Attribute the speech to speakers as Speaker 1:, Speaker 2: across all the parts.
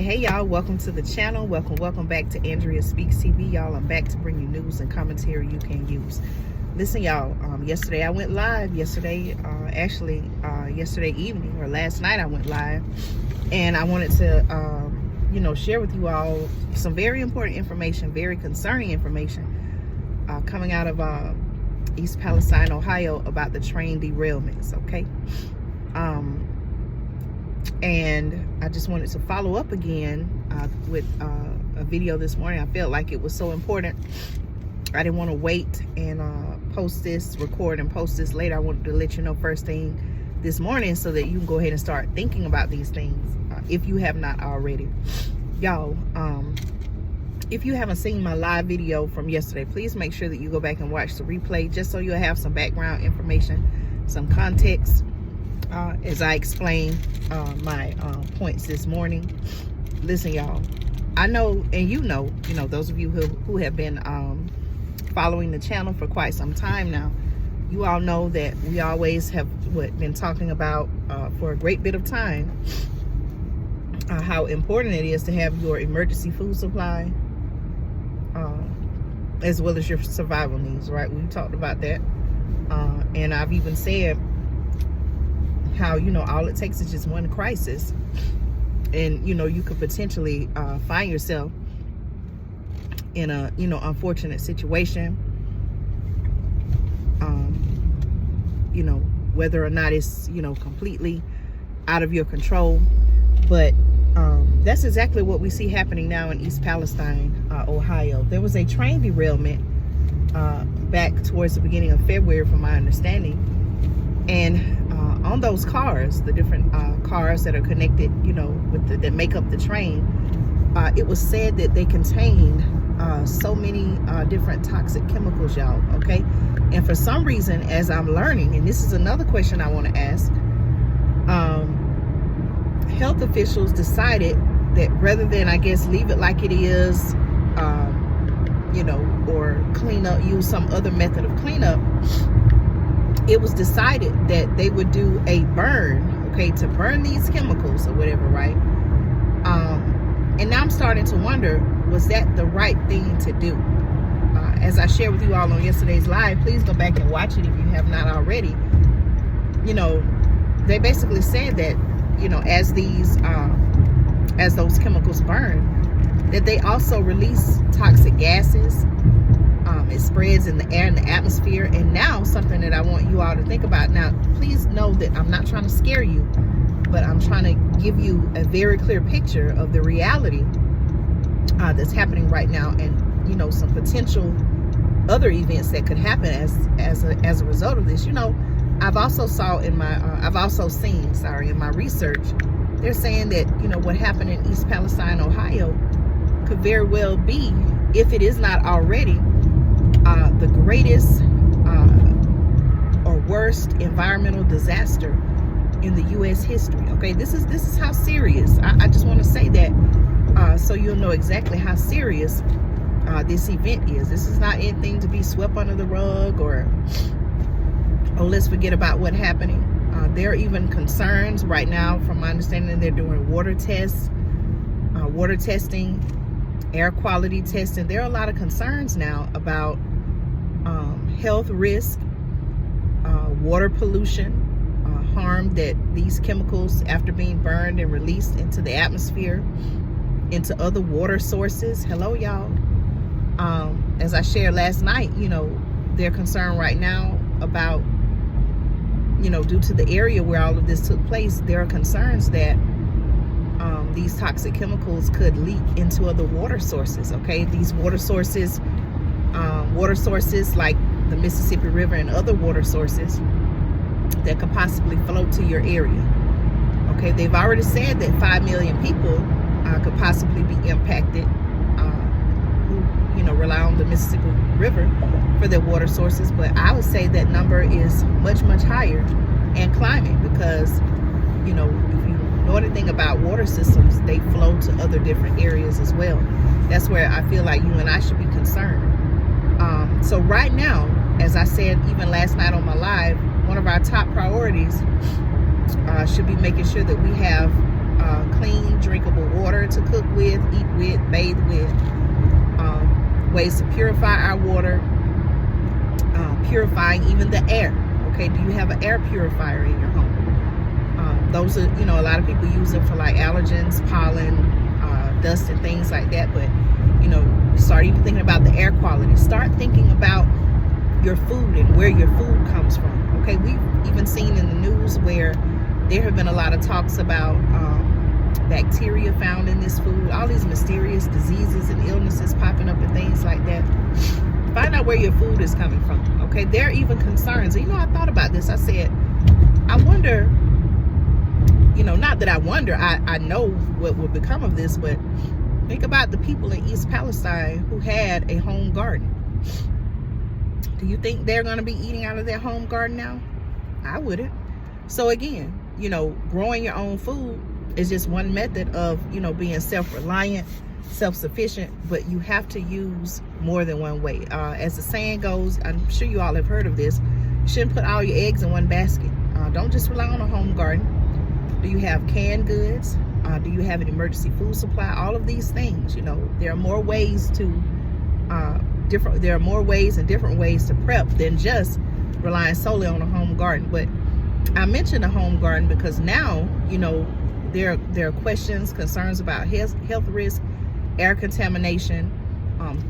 Speaker 1: Hey y'all, welcome to the channel. Welcome back to Andrea Speaks TV. Y'all, I'm back to bring you news and commentary you can use. Listen y'all, yesterday I went live. Yesterday evening or last night I went live, and I wanted to share with you all some very important information, very concerning information coming out of East Palestine, Ohio, about the train derailments. Okay, and I just wanted to follow up again with a video this morning. I felt like it was so important. I didn't want to wait and record and post this later. I wanted to let you know first thing this morning so that you can go ahead and start thinking about these things if you have not already. Y'all, if you haven't seen my live video from yesterday, please make sure that you go back and watch the replay, just so you'll have some background information, some context, as I explain my points this morning. Listen y'all, I know, and you know those of you who have been following the channel for quite some time now, you all know that we always have been talking about for a great bit of time how important it is to have your emergency food supply as well as your survival needs, right? We talked about that, and I've even said how all it takes is just one crisis, and you could potentially find yourself in a unfortunate situation, whether or not it's completely out of your control. But that's exactly what we see happening now in East Palestine, Ohio. There was a train derailment back towards the beginning of February, from my understanding, and on those cars, the different cars that are connected, that make up the train, it was said that they contain so many different toxic chemicals, y'all. Okay, and for some reason, as I'm learning, and this is another question I want to ask, health officials decided that rather than, I guess, leave it like it is, or use some other method of cleanup, it was decided that they would do a burn, okay, to burn these chemicals or whatever, right? And now I'm starting to wonder, was that the right thing to do? As I shared with you all on yesterday's live, please go back and watch it if you have not already. They basically said that, as those chemicals burn, that they also release toxic gases. It spreads in the air, in the atmosphere. And now something that I want you all to think about. Now, please know that I'm not trying to scare you, but I'm trying to give you a very clear picture of the reality that's happening right now, and some potential other events that could happen as a result of this. I've also seen in my research, they're saying that what happened in East Palestine, Ohio, could very well be, if it is not already, the greatest or worst environmental disaster in the U.S. history. Okay, this is how serious. I just want to say that so you'll know exactly how serious this event is. This is not anything to be swept under the rug, or let's forget about what's happening. There are even concerns right now, from my understanding, they're doing water tests, water testing, air quality testing. There are a lot of concerns now about health risk, water pollution, harm that these chemicals, after being burned and released into the atmosphere, into other water sources. Hello, y'all. As I shared last night, they're concerned right now about, due to the area where all of this took place, there are concerns that these toxic chemicals could leak into other water sources. Okay, these water sources like the Mississippi River and other water sources that could possibly flow to your area. Okay, they've already said that 5 million people could possibly be impacted who rely on the Mississippi River for their water sources. But I would say that number is much, much higher and climbing, because if you know anything about water systems, they flow to other different areas as well. That's where I feel like you and I should be concerned. So right now, as I said even last night on my live, one of our top priorities should be making sure that we have clean, drinkable water to cook with, eat with, bathe with, ways to purify our water, purifying even the air. Okay, do you have an air purifier in your home? Those are, a lot of people use it for like allergens, pollen, dust, and things like that. But start even thinking about the air quality. Start thinking about your food and where your food comes from. Okay, we've even seen in the news where there have been a lot of talks about bacteria found in this food, all these mysterious diseases and illnesses popping up and things like that. Find out where your food is coming from. Okay, there are even concerns. I thought about this. I said, I wonder, not that I wonder, I know what will become of this, but think about the people in East Palestine who had a home garden. Do you think they're going to be eating out of their home garden now? I wouldn't. So again, growing your own food is just one method of, being self-reliant, self-sufficient, but you have to use more than one way. As the saying goes, I'm sure you all have heard of this, you shouldn't put all your eggs in one basket. Don't just rely on a home garden. Do you have canned goods? Do you have an emergency food supply? All of these things, there are more ways to there are more ways and different ways to prep than just relying solely on a home garden. But I mentioned a home garden because now, there are questions, concerns about health risk, air contamination,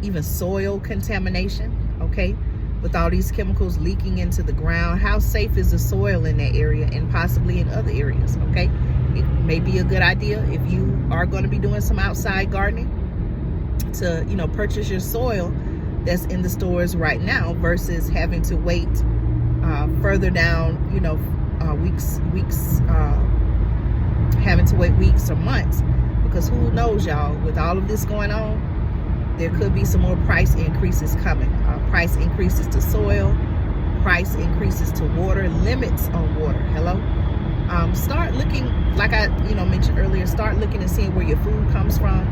Speaker 1: even soil contamination, okay? With all these chemicals leaking into the ground, how safe is the soil in that area and possibly in other areas, okay? It may be a good idea if you are going to be doing some outside gardening to, purchase your soil that's in the stores right now versus having to wait further down, weeks, having to wait weeks or months, because who knows, y'all, with all of this going on, there could be some more price increases coming. Price increases to soil, price increases to water, limits on water. Hello? Start looking, like I mentioned earlier, start looking and seeing where your food comes from.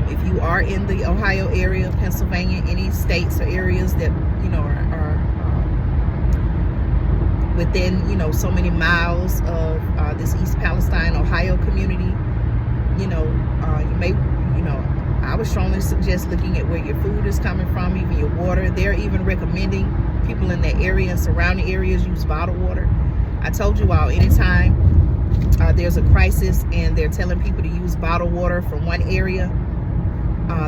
Speaker 1: If you are in the Ohio area, Pennsylvania, any states or areas that are within so many miles of this East Palestine, Ohio community, you may I would strongly suggest looking at where your food is coming from, even your water. They're even recommending people in that area and surrounding areas use bottled water. I told you all, anytime there's a crisis and they're telling people to use bottled water from one area,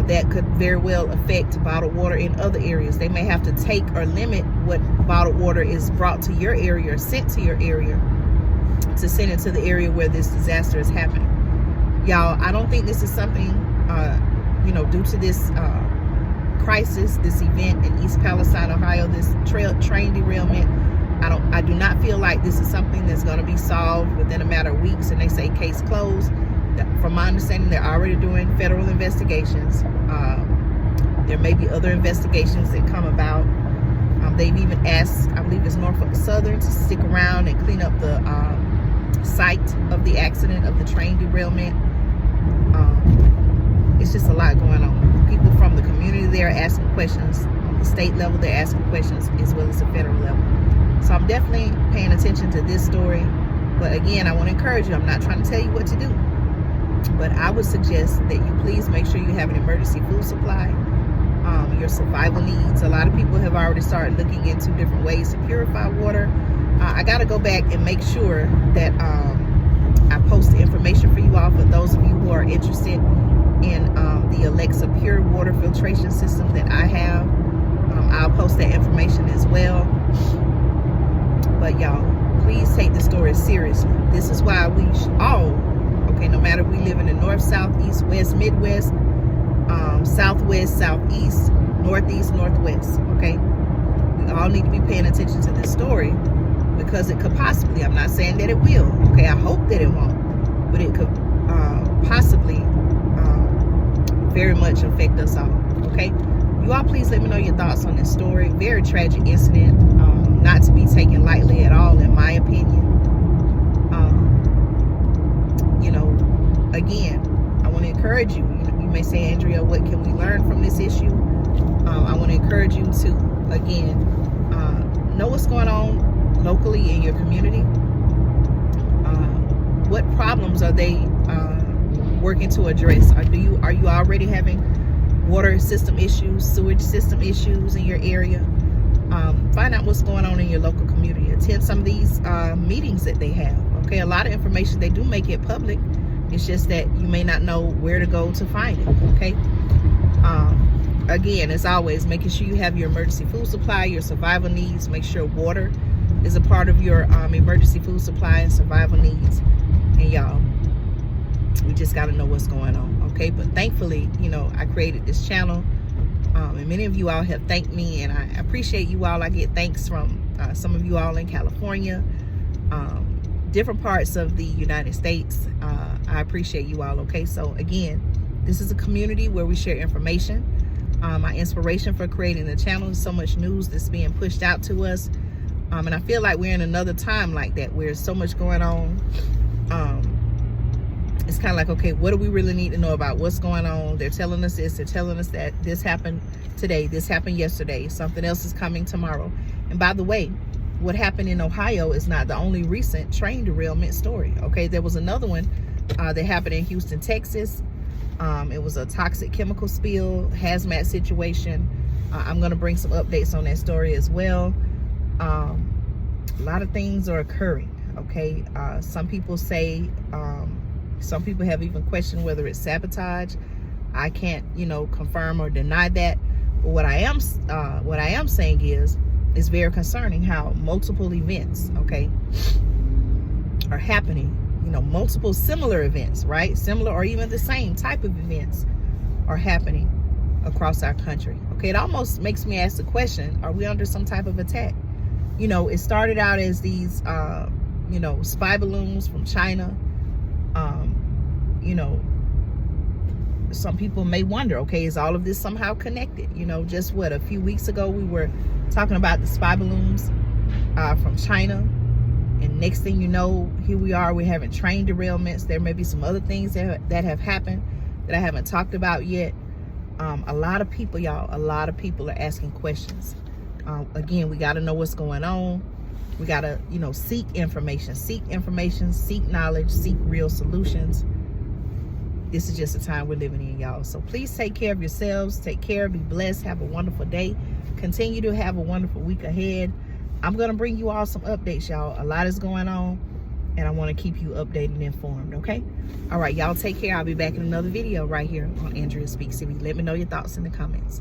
Speaker 1: that could very well affect bottled water in other areas. They may have to take or limit what bottled water is brought to your area or sent to your area to send it to the area where this disaster is happening. Y'all, I don't think this is something, due to this crisis, this event in East Palestine, Ohio, this train derailment, I do not feel like this is something that's going to be solved within a matter of weeks and they say case closed. From my understanding, they're already doing federal investigations. There may be other investigations that come about. They've even asked, I believe it's Norfolk Southern, to stick around and clean up the site of the accident, of the train derailment. It's just a lot going on. People from the community there are asking questions. On the state level, they're asking questions, as well as the federal level. So I'm definitely paying attention to this story. But again, I want to encourage you. I'm not trying to tell you what to do, but I would suggest that you please make sure you have an emergency food supply, your survival needs. A lot of people have already started looking into different ways to purify water. I got to go back and make sure that I post the information for you all, for those of you who are interested in the Alexa Pure Water Filtration System that I have. I'll post that information as well. But y'all, please take this story seriously. This is why we all, okay, no matter if we live in the north, south, east, west, midwest, southwest, southeast, northeast, northwest, okay, we all need to be paying attention to this story, because it could possibly, I'm not saying that it will, okay, I hope that it won't, but it could possibly very much affect us all, okay? You all please let me know your thoughts on this story. Very tragic incident, not to be taken lightly at all, in my opinion. Again, I want to encourage you. You may say, Andrea, what can we learn from this issue? I want to encourage you to, again, know what's going on locally in your community. What problems are they working to address? Are you already having water system issues, sewage system issues in your area? Find out what's going on in your local community. Attend some of these meetings that they have. Okay, a lot of information, they do make it public. It's just that you may not know where to go to find it. Okay. Again, as always, making sure you have your emergency food supply, your survival needs. Make sure water is a part of your emergency food supply and survival needs. And y'all, we just got to know what's going on. Okay, but thankfully, you know, I created this channel, and many of you all have thanked me, and I appreciate you all. I get thanks from some of you all in California, different parts of the United States. I appreciate you all. Okay, so again, this is a community where we share information. My inspiration for creating the channel is so much news that's being pushed out to us, and I feel like we're in another time like that where so much going on. It's kind of like, okay, what do we really need to know about what's going on? They're telling us this, they're telling us that, this happened today, this happened yesterday, something else is coming tomorrow. And by the way, what happened in Ohio is not the only recent train derailment story. Okay, there was another one that happened in Houston, Texas. It was a toxic chemical spill, hazmat situation. I'm going to bring some updates on that story as well. A lot of things are occurring. Okay, some people say, some people have even questioned whether it's sabotage. I can't, you know, confirm or deny that. But what I am saying is, it's very concerning how multiple events, okay, are happening. You know, multiple similar events, right? Similar or even the same type of events are happening across our country. Okay, it almost makes me ask the question, are we under some type of attack? You know, it started out as these, you know, spy balloons from China. You know, some people may wonder, okay, is all of this somehow connected? You know, just what, a few weeks ago, we were talking about the spy balloons from China. And next thing you know, here we are, we're having train derailments. There may be some other things that have happened that I haven't talked about yet. A lot of people, y'all, a lot of people are asking questions. Again, we got to know what's going on. We got to, you know, seek information, seek knowledge, seek real solutions. This is just the time we're living in, y'all. So please take care of yourselves. Take care. Be blessed. Have a wonderful day. Continue to have a wonderful week ahead. I'm going to bring you all some updates, y'all. A lot is going on, and I want to keep you updated and informed, okay? All right, y'all take care. I'll be back in another video right here on Andrea Speaks TV. Let me know your thoughts in the comments.